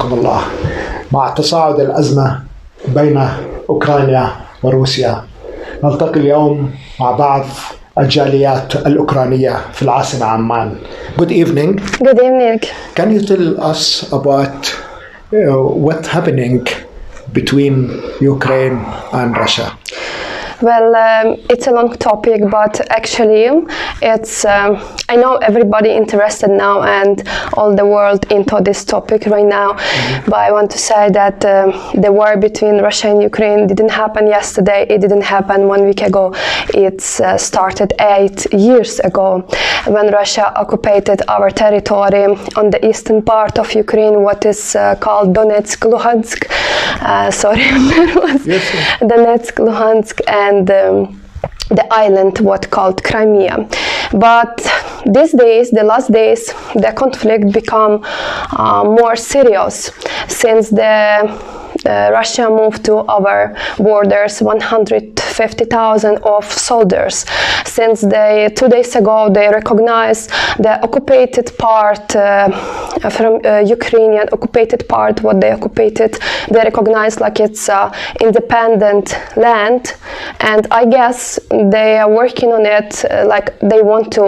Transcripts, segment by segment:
حياكم الله. مع تصاعد الأزمة بين أوكرانيا وروسيا نلتقي اليوم مع بعض الجاليات الأوكرانية في العاصمة عمان. Good evening. Good evening. Can you tell us about what's happening between Ukraine and Russia? Well, it's a long topic, but actually it's, I know everybody interested now and all the world into this topic right now, but I want to say that the war between Russia and Ukraine didn't happen yesterday, it didn't happen 1 week ago, it started 8 years ago when Russia occupied our territory on the eastern part of Ukraine, what is called Donetsk, Luhansk, Donetsk, Luhansk, and the island what called Crimea. But these days, the last days, the conflict become more serious since Russia moved to our borders 150,000 of soldiers. Since 2 days ago they recognized the occupied part from Ukrainian occupied part, what they occupied, they recognized like it's independent land, and I guess they are working on it like they want to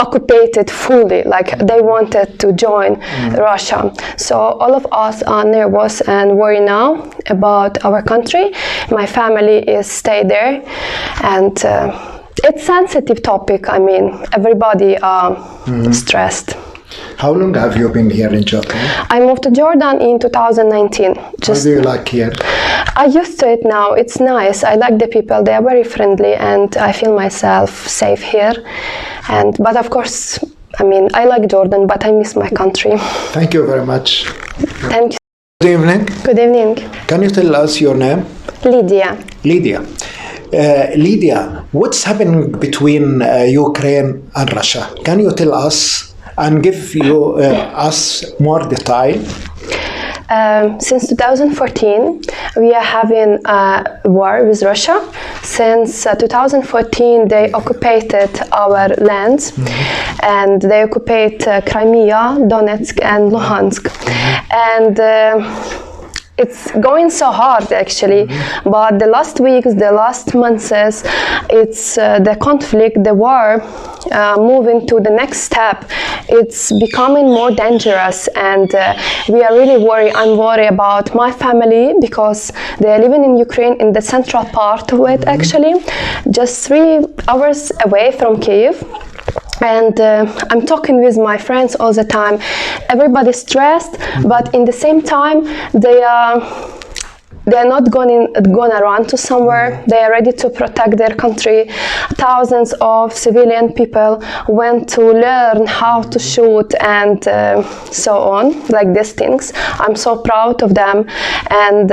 occupy it fully, like they wanted to join Russia. So all of us are nervous and worried now about our country. My family is stay there, and it's sensitive topic. I mean, everybody are stressed. How long have you been here in Jordan? I moved to Jordan in 2019. How do you like here? I used to it now. It's nice. I like the people. They are very friendly, and I feel myself safe here. But of course, I mean, I like Jordan, but I miss my country. Thank you very much. Thank you. Good evening. Good evening. Can you tell us your name? Lydia. Lydia. Lydia, what's happening between Ukraine and Russia? Can you tell us and give us more detail? Since 2014, we are having a war with Russia. Since 2014, they occupied our lands, and they occupied Crimea, Donetsk, and Luhansk. And it's going so hard actually, but the last weeks, the last months, it's the conflict, the war moving to the next step. It's becoming more dangerous, and we are really worried. I'm worried about my family because they are living in Ukraine in the central part of it actually, just 3 hours away from Kyiv. And I'm talking with my friends all the time. Everybody's stressed, but in the same time, they're not gonna run to somewhere. They are ready to protect their country. Thousands of civilian people went to learn how to shoot and so on, like these things. I'm so proud of them, and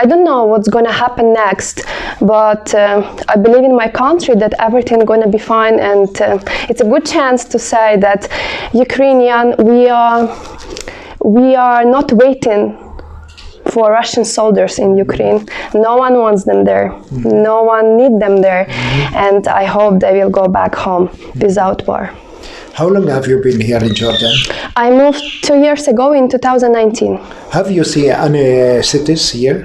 I don't know what's gonna happen next, but I believe in my country that everything gonna be fine, and it's a good chance to say that Ukrainian, we are not waiting for Russian soldiers in Ukraine. No one wants them there. No one needs them there. And I hope they will go back home without war. How long have you been here in Jordan? I moved 2 years ago in 2019. Have you seen any cities here?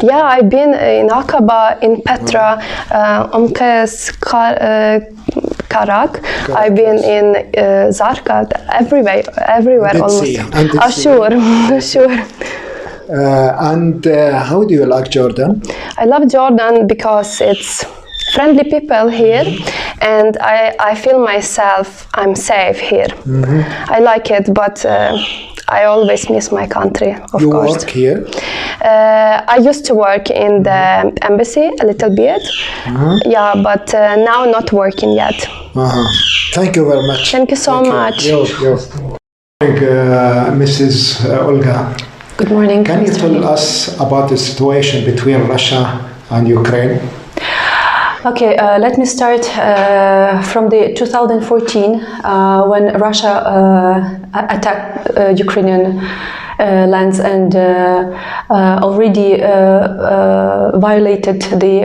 Yeah, I've been in Aqaba, in Petra, Omkes, Karak. I've been in Zarqat, everywhere almost. Sure. And how do you like Jordan? I love Jordan because it's friendly people here, and I feel myself, I'm safe here. I like it, but I always miss my country, of course. You work here? I used to work in the embassy a little bit, yeah, but now not working yet. Thank you very much. Thank you so much. Mrs. Olga. Good morning. Can you tell us about the situation between Russia and Ukraine? Okay, let me start from the 2014 when Russia attacked Ukrainian lands and already violated the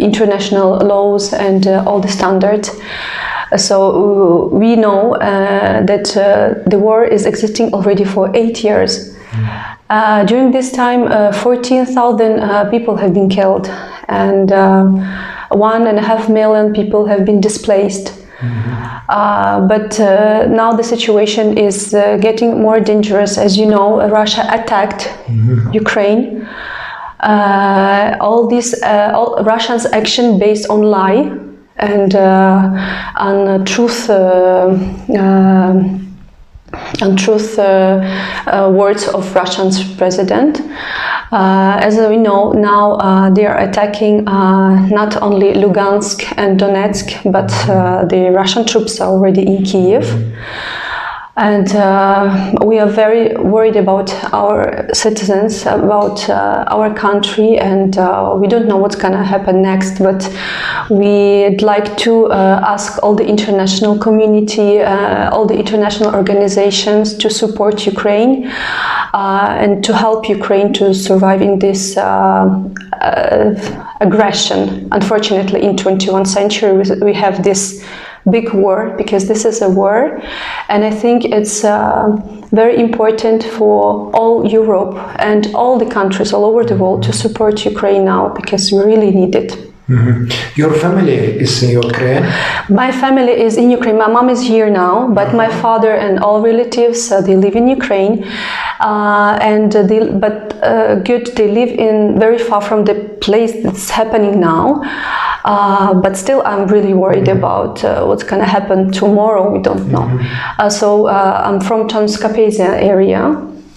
international laws and all the standards. So we know that the war is existing already for 8 years. During this time, 14,000 people have been killed, and 1.5 million people have been displaced. But now the situation is getting more dangerous. As you know, Russia attacked Ukraine. All Russia's action based on lie and on truth. Words of Russian president. As we know now, they are attacking not only Lugansk and Donetsk, but the Russian troops are already in Kiev. And we are very worried about our citizens, about our country, and we don't know what's going to happen next. But we'd like to ask all the international community, all the international organizations to support Ukraine and to help Ukraine to survive in this aggression. Unfortunately, in 21st century, we have this big war, because this is a war, and I think it's very important for all Europe and all the countries all over the world to support Ukraine now, because we really need it. Your family is in Ukraine? My family is in Ukraine. My mom is here now, but my father and all relatives, they live in Ukraine. They live in very far from the place that's happening now. But still, I'm really worried about what's going to happen tomorrow. We don't know. I'm from Transcarpathia area.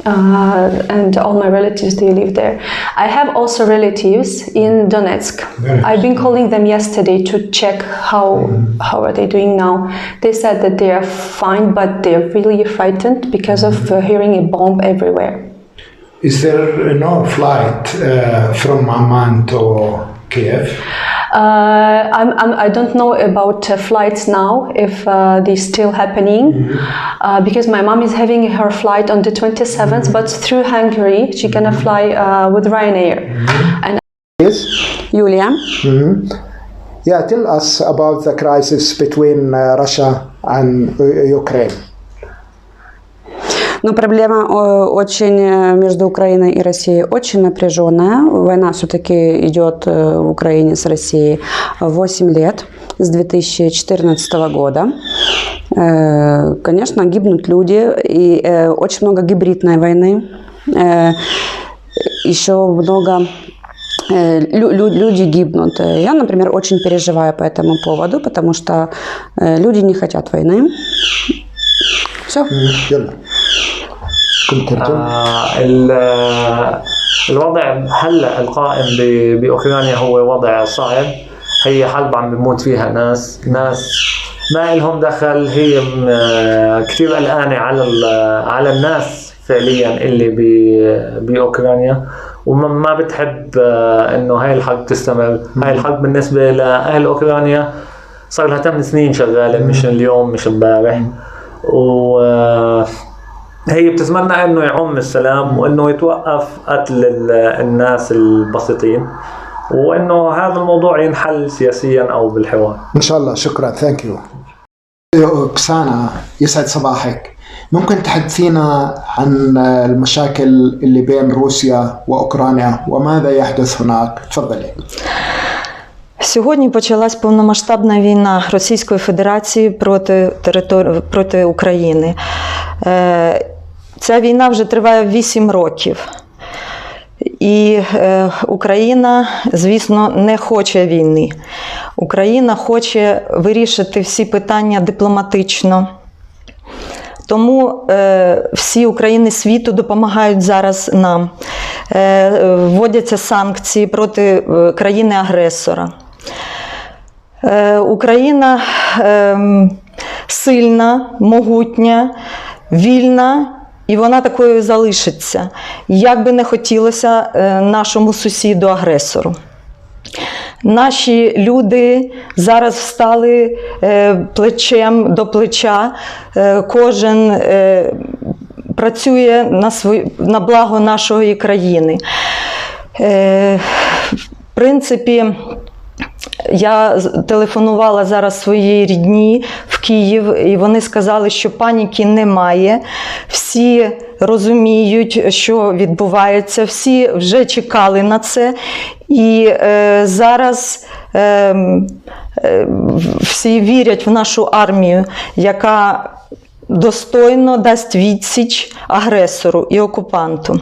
And all my relatives, they live there. I have also relatives in Donetsk. I've been calling them yesterday to check how are they doing now. They said that they are fine, but they're really frightened because of hearing a bomb everywhere. Is there no flight from Amman to Kiev? I don't know about flights now, if they're still happening, because my mom is having her flight on the 27th, but through Hungary, she's gonna fly with Ryanair. And Yes? Юлия. Yeah, tell us about the crisis between Russia and Ukraine. Но проблема очень между Украиной и Россией очень напряженная. Война все-таки идет в Украине с Россией 8 лет, с 2014 года. Конечно, гибнут люди, и очень много гибридной войны. Еще много люди гибнут. Я, например, очень переживаю по этому поводу, потому что люди не хотят войны. Все. الوضع هلا القائم باوكرانيا هو وضع صعب. هي حرب عم بموت فيها ناس ما لهم دخل. هي كثير قلقانه على الناس فعليا اللي باوكرانيا، وما بتحب انه هاي الحرب تستمر. هاي الحرب بالنسبه لاهل اوكرانيا صار لها 8 سنين شغاله، مش اليوم مش امبارح. هي بتتمنى انه يعم السلام، وانه يتوقف قتل الناس البسيطين، وانه هذا الموضوع ينحل سياسيا او بالحوار. ان شاء الله. شكرا. ثانك يو. كسانا، يسعد صباحك. ممكن تحدثينا عن المشاكل اللي بين روسيا واوكرانيا وماذا يحدث هناك؟ تفضلي. Сьогодні почалась повномасштабна війна Російської Федерації проти України. Ця війна вже триває 8 років. І Україна, звісно, не хоче війни. Україна хоче вирішити всі питання дипломатично. Тому всі України світу допомагають зараз нам. Вводяться санкції проти країни-агресора. Україна сильна, могутня, вільна, і вона такою залишиться, як би не хотілося нашому сусіду-агресору. Наші люди зараз встали плечем до плеча, кожен працює на благо нашої країни. В принципі, Я телефонувала зараз своїй рідні в Київ, і вони сказали, що паніки немає. Всі розуміють, що відбувається, всі вже чекали на це. І зараз всі вірять в нашу армію, яка достойно дасть відсіч агресору і окупанту.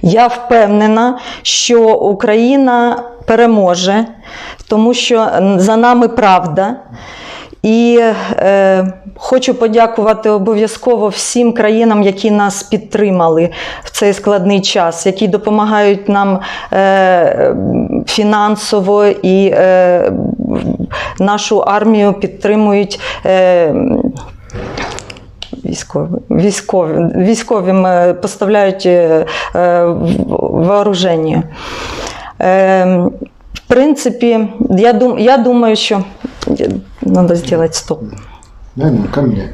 Я впевнена, що Україна переможе, тому що за нами правда. І хочу подякувати обов'язково всім країнам, які нас підтримали в цей складний час, які допомагають нам фінансово і нашу армію підтримують військовим поставляють вооруження. В принципі, я думаю, що треба зробити стоп. كملي.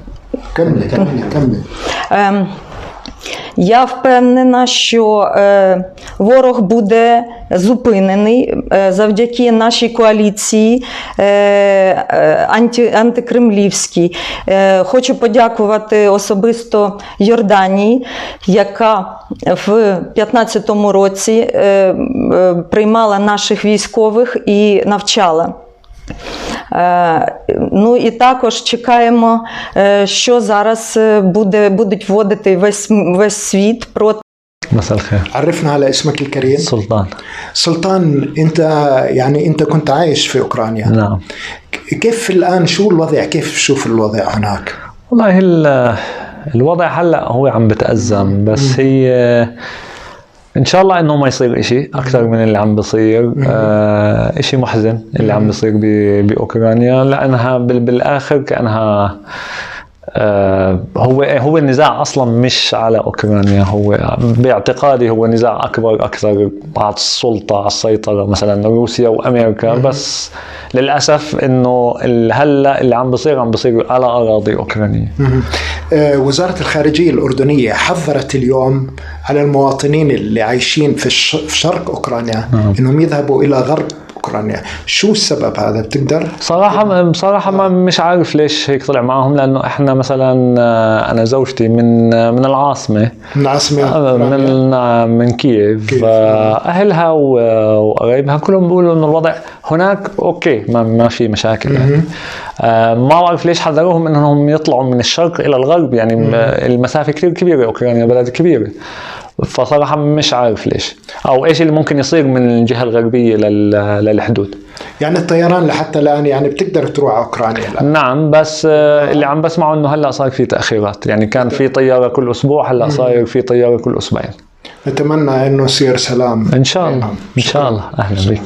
Я впевнена, що ворог буде зупинений завдяки нашій коаліції антикремлівській. Хочу подякувати особисто Йорданії, яка в 2015 році приймала наших військових і навчала. Ну і також чекаємо, що зараз будуть вводити весь світ проти. مساء الخير. عرفنا على اسمك الكريم. سلطان. انت كنت عايش في اوكرانيا. نعم. كيف الان شو الوضع؟ كيف تشوف الوضع هناك؟ والله الوضع هلا هو عم بتأزم، بس هي ان شاء الله انه ما يصير اشي اكثر من اللي عم بيصير. اشي محزن اللي عم بيصير باوكرانيا، لانها بالاخر كانها هو النزاع اصلا مش على اوكرانيا، هو باعتقادي هو نزاع اكبر اكثر على السلطه، على السيطره، مثلا روسيا وامريكا. بس للاسف انه هلا اللي عم بيصير على اراضي اوكرانيه. وزاره الخارجيه الاردنيه حذرت اليوم على المواطنين اللي عايشين في شرق اوكرانيا انهم يذهبوا الى غرب اوكرانيا. شو السبب هذا؟ بتقدر؟ بصراحه ما مش عارف ليش هيك طلع معهم، لانه احنا مثلا انا زوجتي من العاصمه، من كييف. اهلها وقرايبها كلهم بيقولوا انه الوضع هناك اوكي، ما في مشاكل يعني. ما بعرف ليش حذروهم انهم يطلعوا من الشرق الى الغرب، يعني المسافه كثير كبيره، اوكرانيا بلد كبيره. فصراحة مش عارف ليش أو إيش اللي ممكن يصير من الجهة الغربية للحدود. يعني الطيران لحتى الآن يعني بتقدر تروح على أوكرانيا الآن؟ نعم، بس اللي عم بسمعه إنه هلأ صار في تأخيرات، يعني كان في طيارة كل أسبوع، هلأ صاير في طيارة كل أسبوعين. نتمنى إنه يصير سلام إن شاء الله. إن شاء الله. أهلا بك.